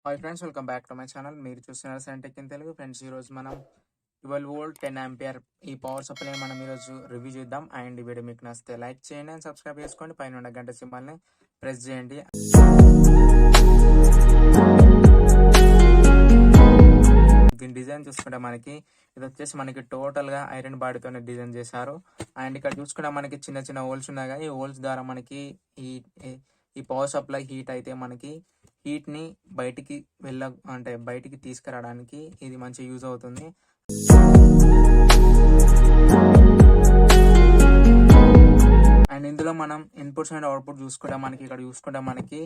Hi friends, welcome back to my channel. మీరు చూస్తున్నారు సైంటెక్ in Telugu. Friends, ఈరోజు మనం 12 వోల్ట్ 10 ఆంపియర్ ఈ పవర్ సప్లై మనం ఈరోజు రివ్యూ చేద్దాం. అండ్ ఈ వీడియో మీకు నచ్చితే లైక్ చేయండి అండ్ సబ్స్క్రైబ్ చేసుకోండి. పైన ఉన్న గంట సింబల్ని ప్రెస్ చేయండి. దీని డిజైన్ చూసుకుంటే మనకి ఇది వచ్చేసి మనకి టోటల్గా ఐరన్ బాడీతోనే డిజైన్ చేశారు. అండ్ ఇక్కడ చూసుకుంటే మనకి చిన్న చిన్న హోల్స్ ఉన్నాయి కదా, ఈ హోల్స్ ద్వారా మనకి ఈ ఈ పవర్ సప్లై హీట్ అయితే మనకి హీట్ని బయటికి తీసుకురావడానికి ఇది మంచి యూజ్ అవుతుంది. అండ్ ఇందులో మనం ఇన్పుట్స్ అండ్ అవుట్పుట్ చూసుకుంటే మనకి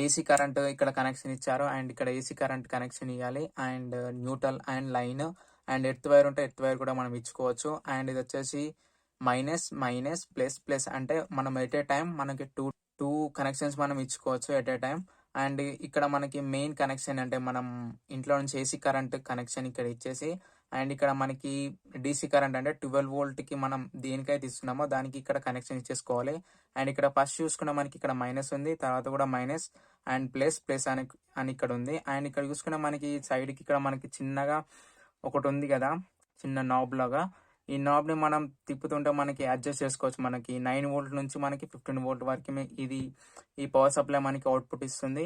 ఏసీ కరెంట్ ఇక్కడ కనెక్షన్ ఇచ్చారు. అండ్ ఇక్కడ ఏసీ కరెంట్ కనెక్షన్ ఇవ్వాలి. And neutral and line and earth wire ఉంటే ఎర్త్ వైర్ కూడా మనం ఇచ్చుకోవచ్చు. అండ్ ఇది వచ్చేసి మైనస్ ప్లస్ అంటే మనం ఎట్ ఏ టైం మనకి టూ కనెక్షన్స్ మనం ఇచ్చుకోవచ్చు ఎట్ ఏ టైం. అండ్ ఇక్కడ మనకి మెయిన్ కనెక్షన్ అంటే మనం ఇంట్లో నుంచి ఏసీ కరెంట్ కనెక్షన్ ఇక్కడ ఇచ్చేసి, అండ్ ఇక్కడ మనకి డీసీ కరెంట్ అంటే 12 వోల్ట్కి మనం దేనికైతే ఇస్తున్నామో దానికి ఇక్కడ కనెక్షన్ ఇచ్చేసుకోవాలి. అండ్ ఇక్కడ ఫస్ట్ చూసుకున్న మనకి ఇక్కడ మైనస్ ఉంది, తర్వాత కూడా మైనస్ అండ్ ప్లస్ అని ఇక్కడ ఉంది. అండ్ ఇక్కడ చూసుకున్న మనకి సైడ్కి ఇక్కడ మనకి చిన్నగా ఒకటి ఉంది కదా, చిన్న నాబ్ లాగా. ఈ నాబ్ని మనం తిప్పుతుంటే మనకి అడ్జస్ట్ చేసుకోవచ్చు. మనకి 9 వోల్ట్ నుంచి మనకి 15 వోల్ట్ వరకు ఈ పవర్ సప్లై మనకి అవుట్పుట్ ఇస్తుంది.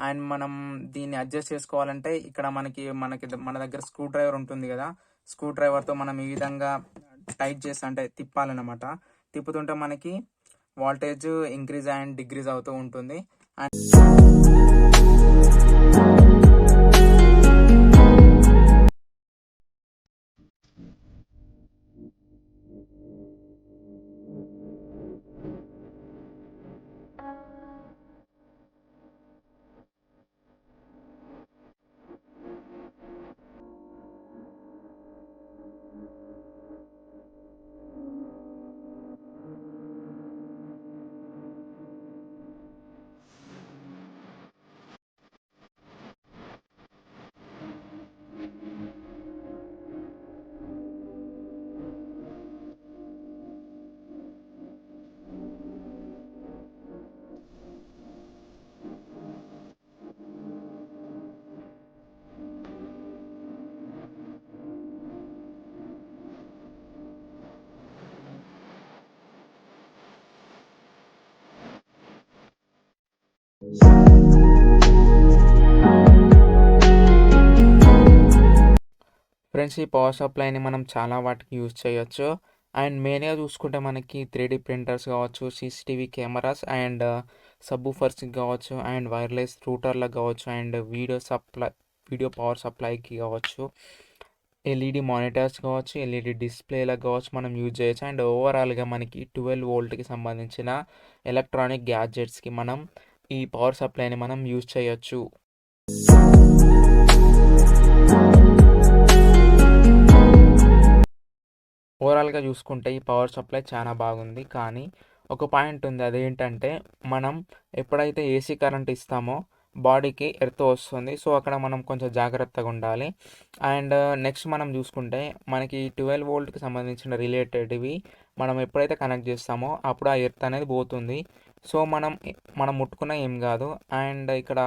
అండ్ మనం దీన్ని అడ్జస్ట్ చేసుకోవాలంటే ఇక్కడ మన దగ్గర స్క్రూ డ్రైవర్ ఉంటుంది కదా, స్క్రూ డ్రైవర్తో మనం ఈ విధంగా టైట్ చేసి అంటే తిప్పాలన్నమాట. తిప్పుతుంటే మనకి వాల్టేజ్ ఇంక్రీజ్ అండ్ డిక్రీజ్ అవుతూ ఉంటుంది. అండ్ ఫ్రెండ్స్, ఈ పవర్ సప్లైని మనం చాలా వాటికి యూజ్ చేయొచ్చు. అండ్ మెయిన్గా చూసుకుంటే మనకి 3D ప్రింటర్స్ కావచ్చు, CCTV కెమెరాస్ అండ్ సబ్బూఫర్స్కి కావచ్చు, అండ్ వైర్లెస్ రూటర్లకు కావచ్చు, అండ్ వీడియో పవర్ సప్లైకి కావచ్చు, LED మానిటర్స్ కావచ్చు, LED డిస్ప్లేలకు కావచ్చు మనం యూజ్ చేయొచ్చు. అండ్ ఓవరాల్గా మనకి 12 వోల్ట్కి సంబంధించిన ఎలక్ట్రానిక్ గ్యాడ్జెట్స్కి మనం ఈ పవర్ సప్లైని మనం యూజ్ చేయొచ్చు. ఓవరాల్గా చూసుకుంటే ఈ పవర్ సప్లై చాలా బాగుంది. కానీ ఒక పాయింట్ ఉంది, అదేంటంటే మనం ఎప్పుడైతే ఏసీ కరెంట్ ఇస్తామో బాడీకి ఎర్త్ వస్తుంది. సో అక్కడ మనం కొంచెం జాగ్రత్తగా ఉండాలి. అండ్ నెక్స్ట్ మనం చూసుకుంటే మనకి 12 వోల్ట్కి సంబంధించిన రిలేటెడ్వి మనం ఎప్పుడైతే కనెక్ట్ చేస్తామో అప్పుడు ఆ ఎర్త్ అనేది పోతుంది. సో మనం ముట్టుకున్నా ఏం కాదు. అండ్ ఇక్కడ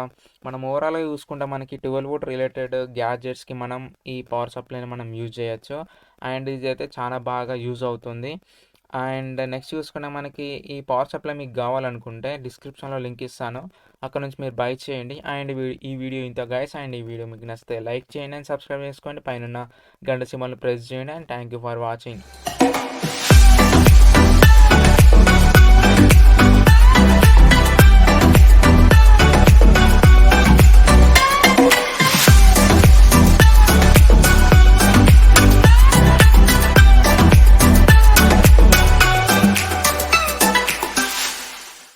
మనం ఓవరాల్గా చూసుకుంటే మనకి 12 వోల్ట్ రిలేటెడ్ గ్యాడ్జెట్స్కి మనం ఈ పవర్ సప్లైని మనం యూజ్ చేయొచ్చు. అండ్ ఇది అయితే చాలా బాగా యూజ్ అవుతుంది. అండ్ నెక్స్ట్ చూసుకుంటే మనకి ఈ పవర్ సప్లై మీకు కావాలనుకుంటే డిస్క్రిప్షన్లో లింక్ ఇస్తాను, అక్కడ నుంచి మీరు బై చేయండి. అండ్ ఈ వీడియో ఇంత గైస్. అండ్ ఈ వీడియో మీకు నచ్చితే లైక్ చేయండి అండ్ సబ్స్క్రైబ్ చేసుకోండి. పైన గంట సింబల్ని ప్రెస్ చేయండి. And thank you for watching.